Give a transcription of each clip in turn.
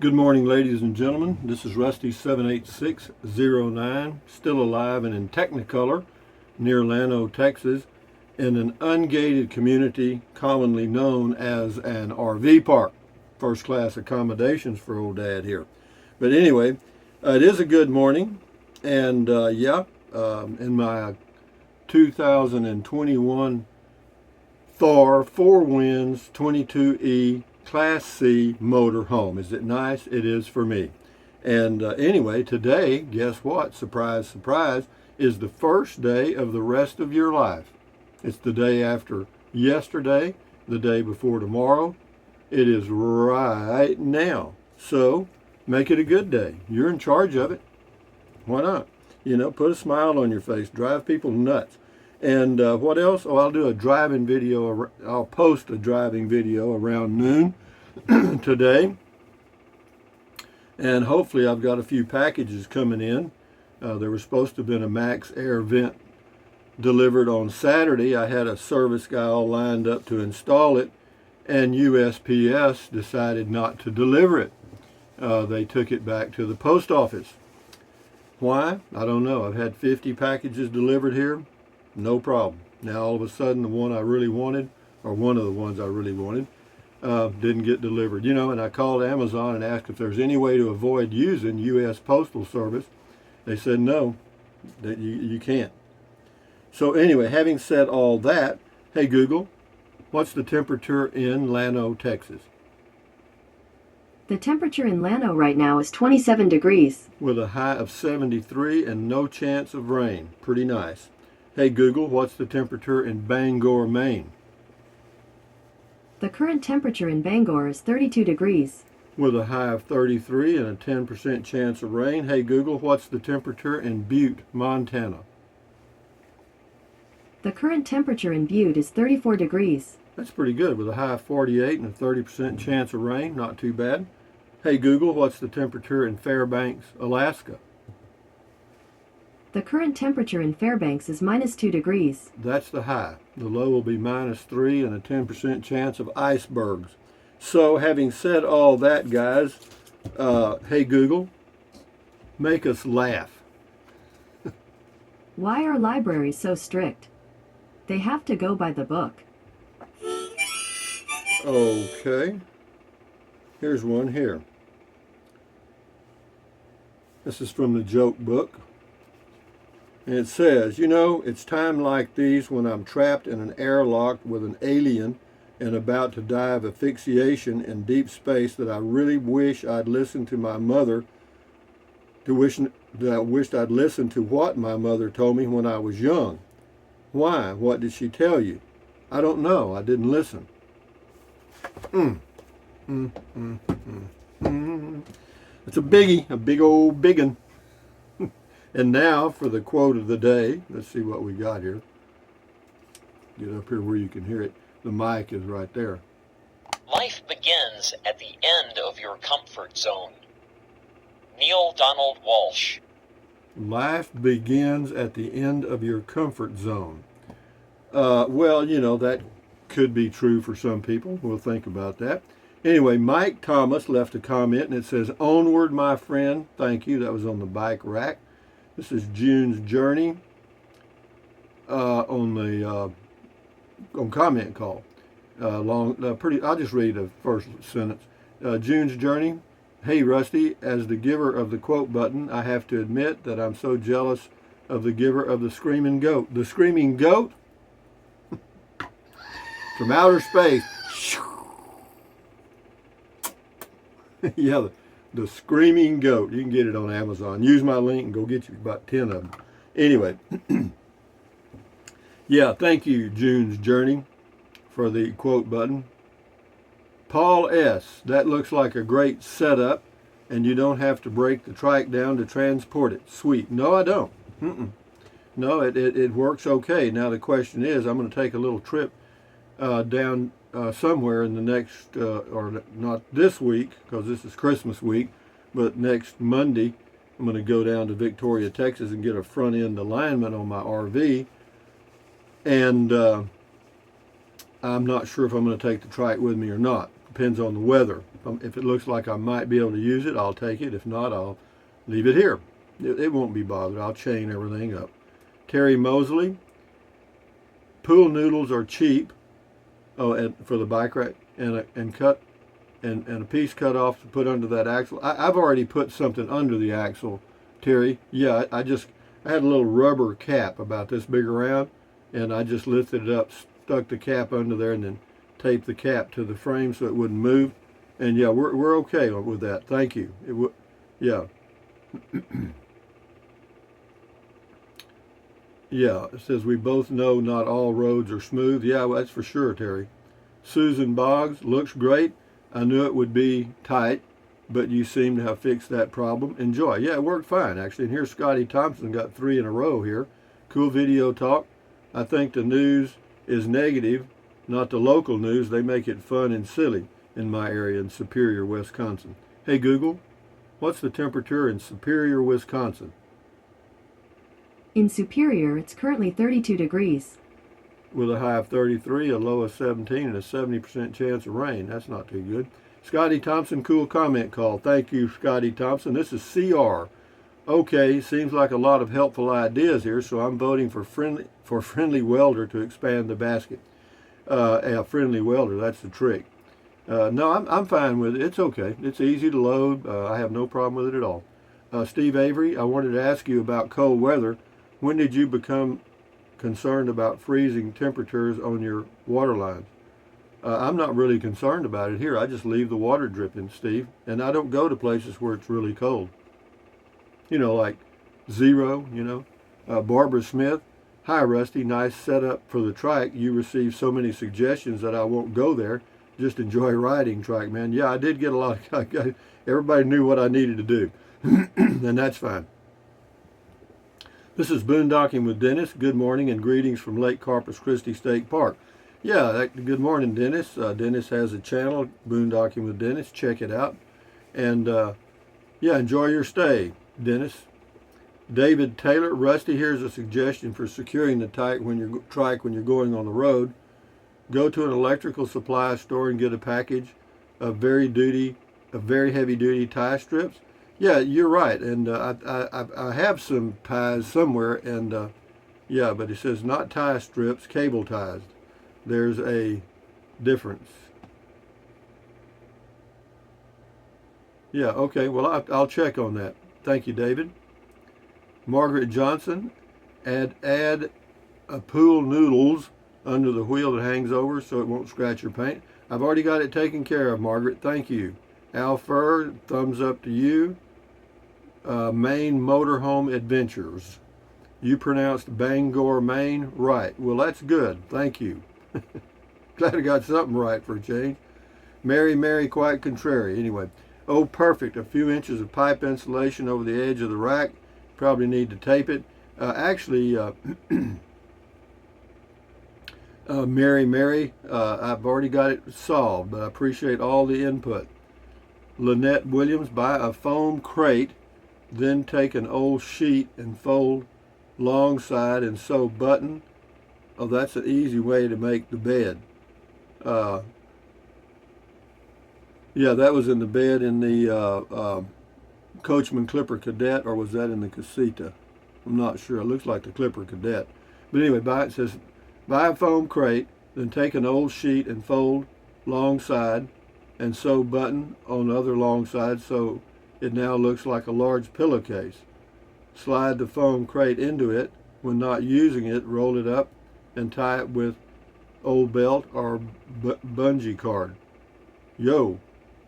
Good morning, ladies and gentlemen. This is Rusty 78609, still alive and in Technicolor near Llano, Texas, in an ungated community commonly known as an RV park. First class accommodations for old dad here. But anyway, it is a good morning, and in my 2021 Thor 4 Winds 22E Class C motorhome. Is it nice? It is for me. And anyway, today, guess what? Surprise, surprise, is the first day of the rest of your life. It's the day after yesterday, the day before tomorrow. It is right now. So make it a good day. You're in charge of it. Why not? You know, put a smile on your face. Drive people nuts. And what else? Oh, I'll do a driving video. I'll post a driving video around noon today. And hopefully I've got a few packages coming in. There was supposed to have been a Max Air vent delivered on Saturday. I had a service guy all lined up to install it, and USPS decided not to deliver it. They took it back to the post office. Why? I don't know. I've had 50 packages delivered here. No problem. Now all of a sudden the one I really wanted, or one of the ones I really wanted, didn't get delivered. You know, and I called Amazon and asked if there's any way to avoid using U.S. Postal Service. They said no, that you can't. So anyway, having said all that, hey Google, what's the temperature in Llano, Texas? The temperature in Llano right now is 27 degrees. With a high of 73 and no chance of rain. Pretty nice. Hey Google, what's the temperature in Bangor, Maine? The current temperature in Bangor is 32 degrees. With a high of 33 and a 10% chance of rain. Hey Google, what's the temperature in Butte, Montana? The current temperature in Butte is 34 degrees. That's pretty good, with a high of 48 and a 30% chance of rain. Not too bad. Hey Google, what's the temperature in Fairbanks, Alaska? The current temperature in Fairbanks is -2 degrees. That's the high. The low will be -3 and a 10% chance of icebergs. So having said all that, guys, hey Google, make us laugh. Why are libraries so strict? They have to go by the book. Okay. Here's one here. This is from the joke book. And it says, you know, it's time like these when I'm trapped in an airlock with an alien and about to die of asphyxiation in deep space that I really wish I'd listened to my mother, that I wished I'd listened to what my mother told me when I was young. Why? What did she tell you? I don't know. I didn't listen. It's a biggie, a big old biggin. And now for the quote of the day. Let's see what we got here. Get up here where you can hear it. The mic is right there. Life begins at the end of your comfort zone. Neil Donald Walsh. Life begins at the end of your comfort zone. Well, you know, that could be true for some people. We'll think about that. Anyway, Mike Thomas left a comment, and it says, "Onward, my friend." Thank you. That was on the bike rack. This is June's Journey on comment call. I'll just read the first sentence. June's Journey. Hey Rusty, as the giver of the quote button, I have to admit that I'm so jealous of the giver of the screaming goat. The screaming goat? From outer space. Yeah, the screaming goat. You can get it on Amazon. Use my link and go get you about 10 of them. Anyway. Yeah, thank you, June's Journey, for the quote button. Paul S., that looks like a great setup, and you don't have to break the trike down to transport it. Sweet. No, I don't. No, it works okay. Now the question is, I'm going to take a little trip down somewhere in the next, or not this week, because this is Christmas week, but next Monday, I'm going to go down to Victoria, Texas, and get a front end alignment on my RV. And I'm not sure if I'm going to take the trike with me or not. depends on the weather. If it looks like I might be able to use it, I'll take it. If not, I'll leave it here. It won't be bothered. I'll chain everything up. Terry Mosley, pool noodles are cheap. Oh, and for the bike rack, and a piece cut off to put under that axle. I've already put something under the axle, Terry. Yeah, I had a little rubber cap about this big around, and I just lifted it up, stuck the cap under there, and then taped the cap to the frame so it wouldn't move. And yeah, we're okay with that. Thank you. Yeah. Yeah, it says we both know not all roads are smooth. Yeah, well, that's for sure, Terry. Susan Boggs, looks great. I knew it would be tight, but you seem to have fixed that problem. Enjoy. Yeah, it worked fine, actually. And here's Scotty Thompson, got 3 in a row here. Cool video talk. I think the news is negative, not the local news. They make it fun and silly in my area in Superior, Wisconsin. Hey, Google, what's the temperature in Superior, Wisconsin? In Superior, it's currently 32 degrees. With a high of 33, a low of 17, and a 70% chance of rain. That's not too good. Scotty Thompson, cool comment call. Thank you, Scotty Thompson. This is CR. Okay, seems like a lot of helpful ideas here, so I'm voting for friendly welder to expand the basket. A friendly welder, that's the trick. No, I'm fine with it. It's okay. It's easy to load. I have no problem with it at all. Steve Avery, I wanted to ask you about cold weather. When did you become concerned about freezing temperatures on your water lines? I'm not really concerned about it here. I just leave the water dripping, Steve. And I don't go to places where it's really cold. You know, like 0, you know. Barbara Smith, hi Rusty, nice setup for the Trike. You received so many suggestions that I won't go there. Just enjoy riding, Trike, man. Yeah, I did get a lot of, everybody knew what I needed to do. And that's fine. This is Boondocking with Dennis. Good morning and greetings from Lake Corpus Christi State Park. Yeah, good morning, Dennis. Dennis has a channel, Boondocking with Dennis. Check it out. And yeah, enjoy your stay, Dennis. David Taylor, Rusty, here's a suggestion for securing the Trike when you're going on the road. Go to an electrical supply store and get a package of very heavy duty tie strips. Yeah, you're right, and I have some ties somewhere, and yeah, but it says not tie strips, cable ties. There's a difference. Yeah, okay, well, I'll check on that. Thank you, David. Margaret Johnson, add a pool noodles under the wheel that hangs over so it won't scratch your paint. I've already got it taken care of, Margaret. Thank you. Al Furr, thumbs up to you. Maine Motorhome Adventures. You pronounced Bangor, Maine right. Well, that's good. Thank you. Glad I got something right for a change. Mary, quite contrary. Anyway. Oh, perfect. A few inches of pipe insulation over the edge of the rack. Probably need to tape it. Actually, Mary, I've already got it solved, but I appreciate all the input. Lynette Williams, buy a foam crate, then take an old sheet and fold long side and sew button. Oh, that's an easy way to make the bed. Yeah, that was in the bed in the Coachman Clipper Cadet, or was that in the Casita? I'm not sure. It looks like the Clipper Cadet. But anyway, it says, buy a foam crate, then take an old sheet and fold long side and sew button on the other long side so it now looks like a large pillowcase. Slide the foam crate into it. When not using it, roll it up and tie it with old belt or bungee cord. Yo,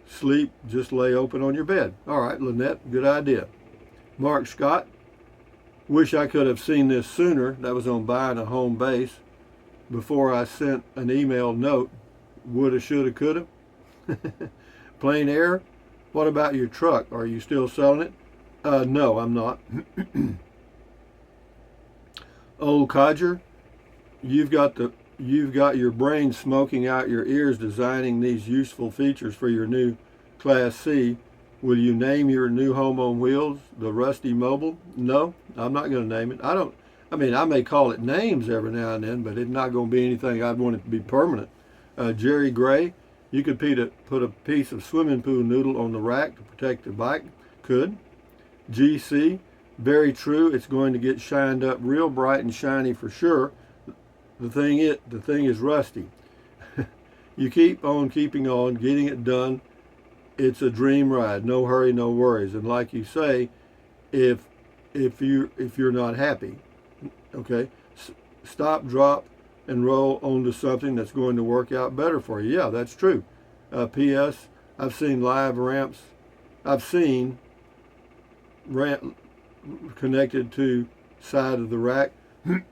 sleep, just lay open on your bed. All right, Lynette, good idea. Mark Scott, wish I could have seen this sooner. That was on buying a home base. Before I sent an email note, woulda, shoulda, coulda. Plain air, what about your truck? Are you still selling it? No, I'm not. Old codger, you've got your brain smoking out your ears designing these useful features for your new Class C. Will you name your new home on wheels the Rusty Mobile? No, I'm not going to name it. I may call it names every now and then, but it's not going to be anything I'd want it to be permanent. Jerry Gray, You could put a piece of swimming pool noodle on the rack to protect the bike. Could. GC, very true. It's going to get shined up real bright and shiny for sure. The thing is rusty. You keep on keeping on, getting it done. It's a dream ride. No hurry, no worries. And like you say, if you're not happy, okay, stop, drop, and roll onto something that's going to work out better for you. Yeah, that's true. P.S. I've seen live ramps. I've seen ramp connected to side of the rack.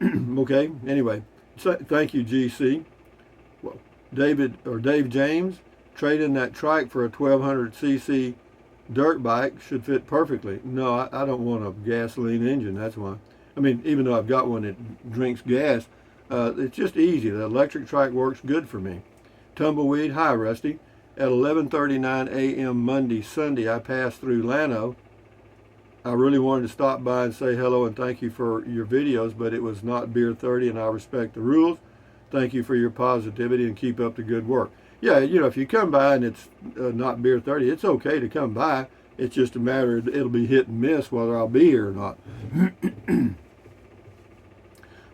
Okay. Anyway, so, thank you, GC. Well, Dave James, trade in that Trike for a 1200cc dirt bike should fit perfectly. No, I don't want a gasoline engine. That's why. I mean, even though I've got one that drinks gas, it's just easy. The electric Trike works good for me. Tumbleweed, hi Rusty. At 11:39 a.m. Monday, Sunday, I passed through Llano. I really wanted to stop by and say hello and thank you for your videos, but it was not Beer 30 and I respect the rules. Thank you for your positivity and keep up the good work. Yeah, you know, if you come by and it's not Beer 30, it's okay to come by. It's just a matter of it'll be hit and miss whether I'll be here or not.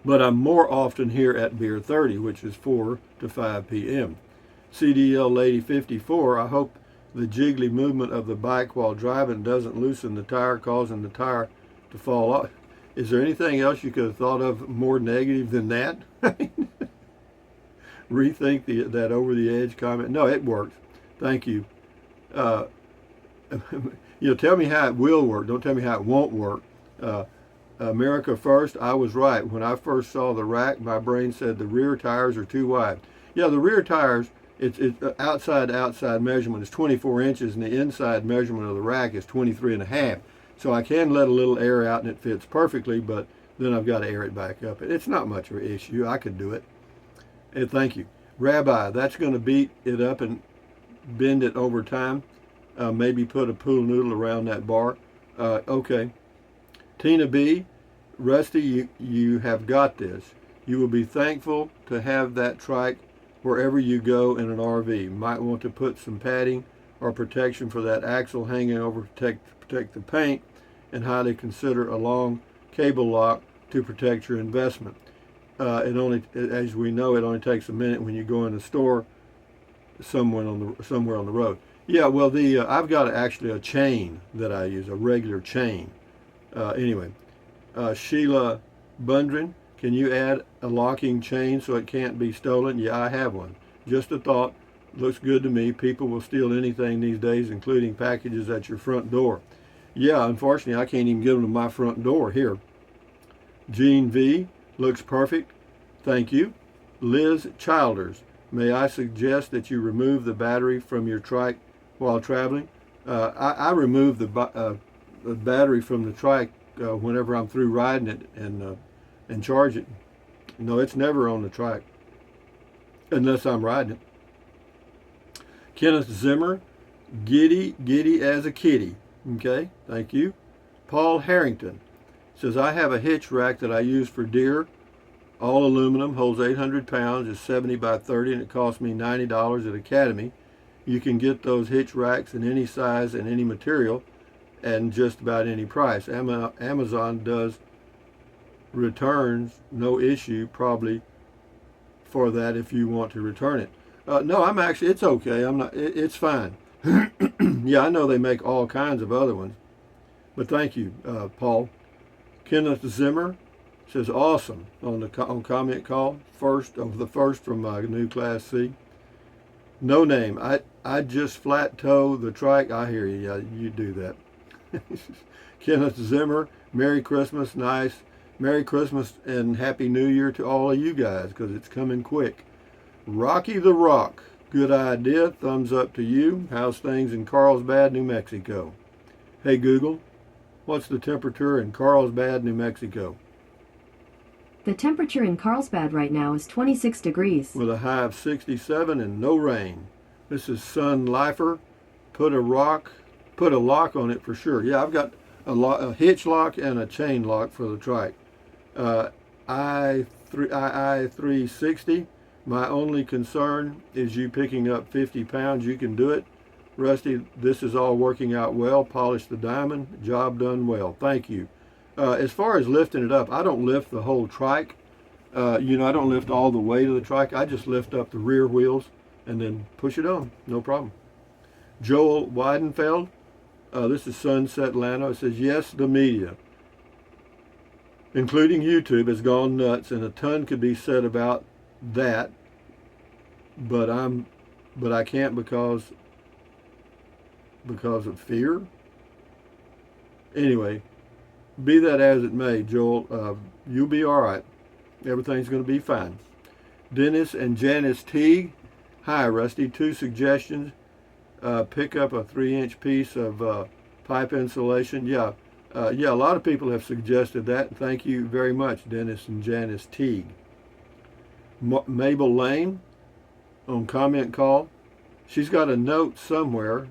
But I'm more often here at Beer 30, which is 4 to 5 p.m. CDL Lady 54, I hope the jiggly movement of the bike while driving doesn't loosen the tire, causing the tire to fall off. Is there anything else you could have thought of more negative than that? Rethink that over the edge comment. No, it works. Thank you. You know, tell me how it will work. Don't tell me how it won't work. America first, I was right. When I first saw the rack, my brain said the rear tires are too wide. Yeah, the rear tires, it's outside measurement is 24 inches and the inside measurement of the rack is 23 and a half. So I can let a little air out and it fits perfectly, but then I've got to air it back up. It's not much of an issue. I could do it. And thank you. Rabbi, that's going to beat it up and bend it over time. Maybe put a pool noodle around that bar. Okay. Tina B, Rusty, you have got this. You will be thankful to have that Trike wherever you go in an RV. Might want to put some padding or protection for that axle hanging over to protect the paint, and highly consider a long cable lock to protect your investment. It only, as we know, it only takes a minute when you go in the store somewhere on the road. Yeah, well, I've got actually a chain that I use, a regular chain. Anyway, Sheila Bundren, can you add a locking chain so it can't be stolen? Yeah, I have one. Just a thought. Looks good to me. People will steal anything these days, including packages at your front door. Yeah, unfortunately, I can't even get them to my front door here. Jean V, looks perfect. Thank you. Liz Childers, may I suggest that you remove the battery from your Trike while traveling? I remove the battery from the Trike whenever I'm through riding it and charge it. No, it's never on the Trike unless I'm riding it. Kenneth Zimmer, giddy as a kitty. Okay, thank you. Paul Harrington says, I have a hitch rack that I use for deer. All aluminum, holds 800 pounds, is 70 by 30, and it cost me $90 at Academy. You can get those hitch racks in any size and any material and just about any price. Amazon does returns, no issue, probably for that if you want to return it. No, it's okay. It's fine. Yeah, I know they make all kinds of other ones. But thank you, Paul. Kenneth Zimmer says, awesome on comment call. The first from my new Class C. No name. I just flat toe the Trike. I hear you. Yeah, you do that. Kenneth Zimmer, Merry Christmas. Nice. Merry Christmas and Happy New Year to all of you guys, because it's coming quick. Rocky the Rock, good idea. Thumbs up to you. How's things in Carlsbad, New Mexico? Hey Google, what's the temperature in Carlsbad, New Mexico? The temperature in Carlsbad right now is 26 degrees. With a high of 67 and no rain. This is Sun Lifer. Put a lock on it for sure. Yeah, I've got a hitch lock and a chain lock for the Trike. I360. My only concern is you picking up 50 pounds. You can do it. Rusty, this is all working out well. Polish the diamond. Job done well. Thank you. As far as lifting it up, I don't lift the whole trike. I don't lift all the weight of the trike. I just lift up the rear wheels and then push it on. No problem. Joel Weidenfeld, this is Sunset Lano. It says, yes, the media, including YouTube, has gone nuts, and a ton could be said about that, but I can't because of fear. Anyway, be that as it may, Joel, you'll be all right. Everything's going to be fine. Dennis and Janice Teague. Hi, Rusty. 2 suggestions. Pick up a 3-inch piece of pipe insulation. Yeah, a lot of people have suggested that. Thank you very much, Dennis and Janice Teague. Mabel Lane on comment call. She's got a note somewhere.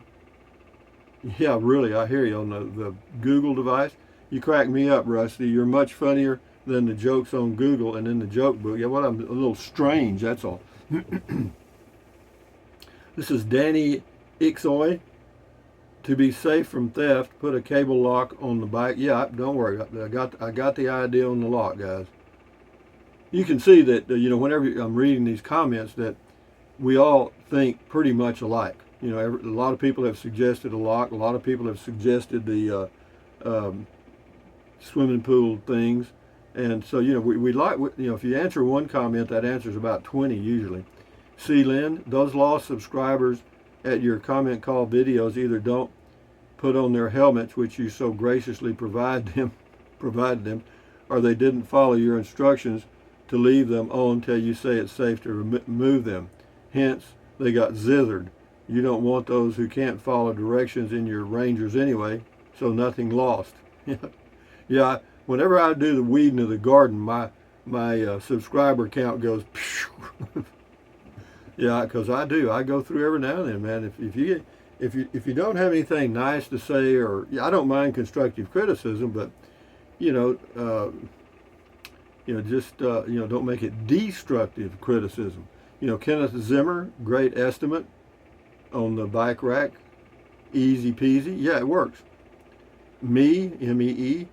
Yeah, really, I hear you on the Google device. You crack me up, Rusty. You're much funnier than the jokes on Google and in the joke book. Yeah, well, I'm a little strange, that's all. This is Danny Ixoy. To be safe from theft, put a cable lock on the bike. Yeah, don't worry. I got the idea on the lock, guys. You can see that, whenever I'm reading these comments, that we all think pretty much alike. A lot of people have suggested a lock. A lot of people have suggested the swimming pool things. And so, we like, if you answer one comment, that answers about 20 usually. C. Lynn, those lost subscribers at your comment call videos either don't put on their helmets, which you so graciously provided them, or they didn't follow your instructions to leave them on till you say it's safe to remove them. Hence, they got zithered. You don't want those who can't follow directions in your Rangers anyway, so nothing lost. Yeah, whenever I do the weeding of the garden, my subscriber count goes. Yeah, because I do. I go through every now and then, man. If you don't have anything nice to say, or I don't mind constructive criticism, but don't make it destructive criticism. Kenneth Zimmer, great estimate on the bike rack, easy peasy. Yeah, it works. M-E-E,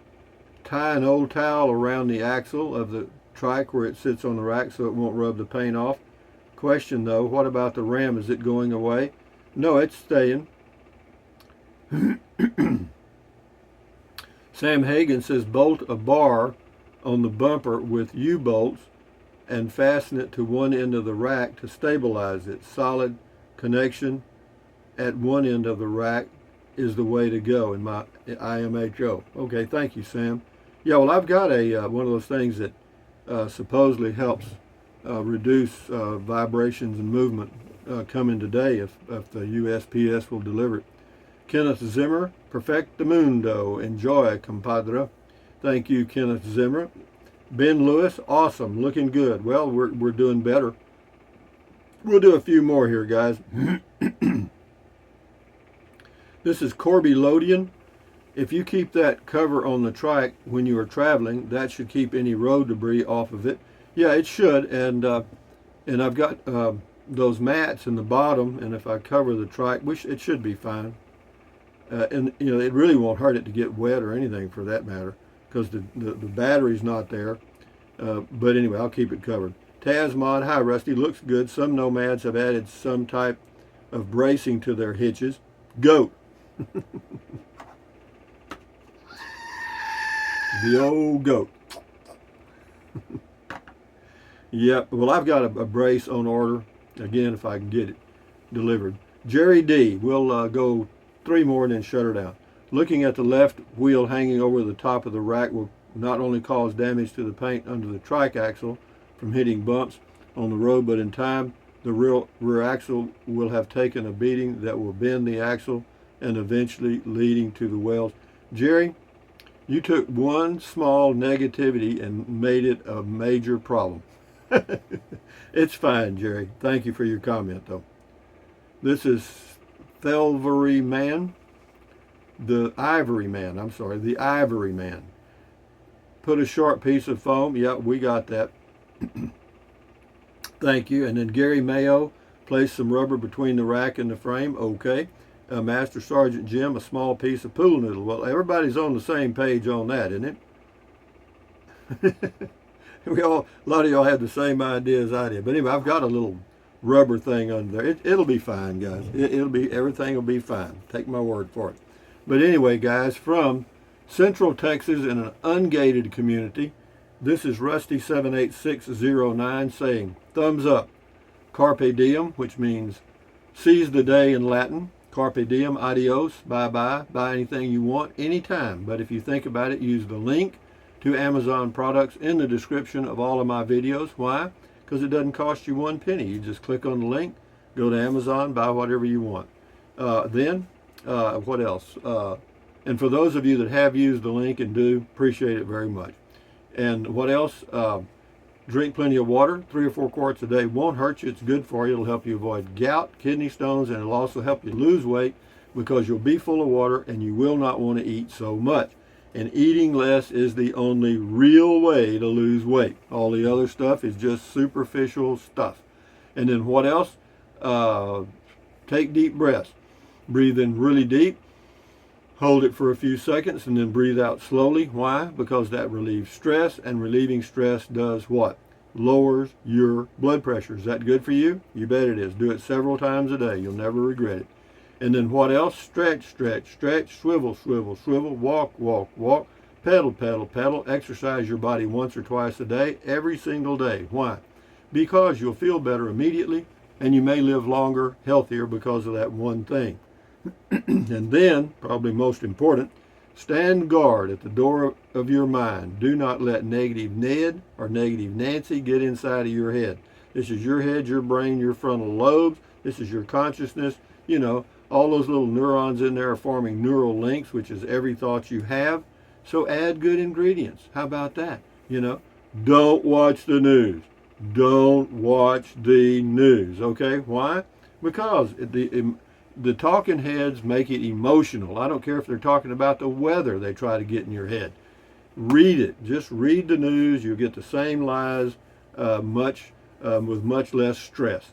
tie an old towel around the axle of the trike where it sits on the rack so it won't rub the paint off. Question though, what about the ram? Is it going away? No, it's staying. Sam Hagen says bolt a bar on the bumper with U-bolts and fasten it to one end of the rack to stabilize it. Solid connection at one end of the rack is the way to go in my IMHO. Okay, thank you, Sam. Yeah, well, I've got one of those things that supposedly helps reduce vibrations and movement coming today if the USPS will deliver it. Kenneth Zimmer, perfectamundo. Enjoy, compadre. Thank you, Kenneth Zimmer. Ben Lewis, awesome, looking good. Well, we're doing better. We'll do a few more here, guys. This is Corby Lodian. If you keep that cover on the trike when you are traveling, that should keep any road debris off of it. Yeah, it should, and I've got those mats in the bottom, and if I cover the trike, it should be fine. And it really won't hurt it to get wet or anything for that matter, because the battery's not there. But anyway, I'll keep it covered. Tazmod, hi Rusty, looks good. Some nomads have added some type of bracing to their hitches. Goat. The old goat. Yep, well, I've got a brace on order, again, if I can get it delivered. Jerry D, we'll go 3 more and then shut her down. Looking at the left wheel hanging over the top of the rack will not only cause damage to the paint under the trike axle from hitting bumps on the road, but in time, the rear axle will have taken a beating that will bend the axle and eventually leading to the welds. Jerry, you took one small negativity and made it a major problem. It's fine, Jerry. Thank you for your comment, though. This is Thelvery Man. The Ivory Man. Put a short piece of foam. Yeah, we got that. Thank you. And then Gary Mayo, place some rubber between the rack and the frame. Okay. Master Sergeant Jim, a small piece of pool noodle. Well, everybody's on the same page on that, isn't it? A lot of y'all have the same idea as I did. But anyway, I've got a little rubber thing under there. It'll be fine, guys. Everything will be fine. Take my word for it. But anyway, guys, from Central Texas in an ungated community, this is Rusty78609 saying, thumbs up. Carpe diem, which means seize the day in Latin. Carpe diem, adios, bye-bye, buy anything you want, anytime. But if you think about it, use the link to Amazon products in the description of all of my videos. Why? Because it doesn't cost you one penny. You just click on the link, go to Amazon, buy whatever you want. What else? And for those of you that have used the link and do, appreciate it very much. And what else? Drink plenty of water. 3 or 4 quarts a day won't hurt you. It's good for you. It'll help you avoid gout, kidney stones, and it'll also help you lose weight because you'll be full of water and you will not want to eat so much. And eating less is the only real way to lose weight. All the other stuff is just superficial stuff. And then what else? Take deep breaths. Breathe in really deep. Hold it for a few seconds and then breathe out slowly. Why? Because that relieves stress, and relieving stress does what? Lowers your blood pressure. Is that good for you? You bet it is. Do it several times a day. You'll never regret it. And then what else? Stretch, stretch, stretch, swivel, swivel, swivel, walk, walk, walk, pedal, pedal, pedal. Exercise your body once or twice a day, every single day. Why? Because you'll feel better immediately, and you may live longer, healthier because of that one thing. And then, probably most important, stand guard at the door of your mind. Do not let negative Ned or negative Nancy get inside of your head. This is your head, your brain, your frontal lobes. This is your consciousness. You know, all those little neurons in there are forming neural links, which is every thought you have. So add good ingredients. How about that? You know, don't watch the news. Don't watch the news. Okay? Why? Because the talking heads make it emotional. I don't care if they're talking about the weather, they try to get in your head. Read it. Just read the news. You'll get the same lies with much less stress.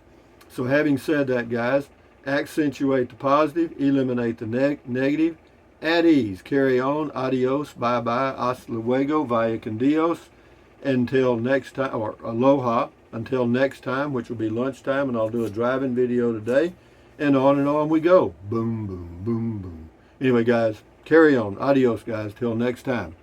So having said that, guys, accentuate the positive, eliminate the negative, at ease, carry on, adios, bye-bye, hasta luego, vaya con Dios, until next time, or aloha, until next time, which will be lunchtime, and I'll do a driving video today. And on we go. Boom, boom, boom, boom. Anyway, guys, carry on. Adios, guys. Till next time.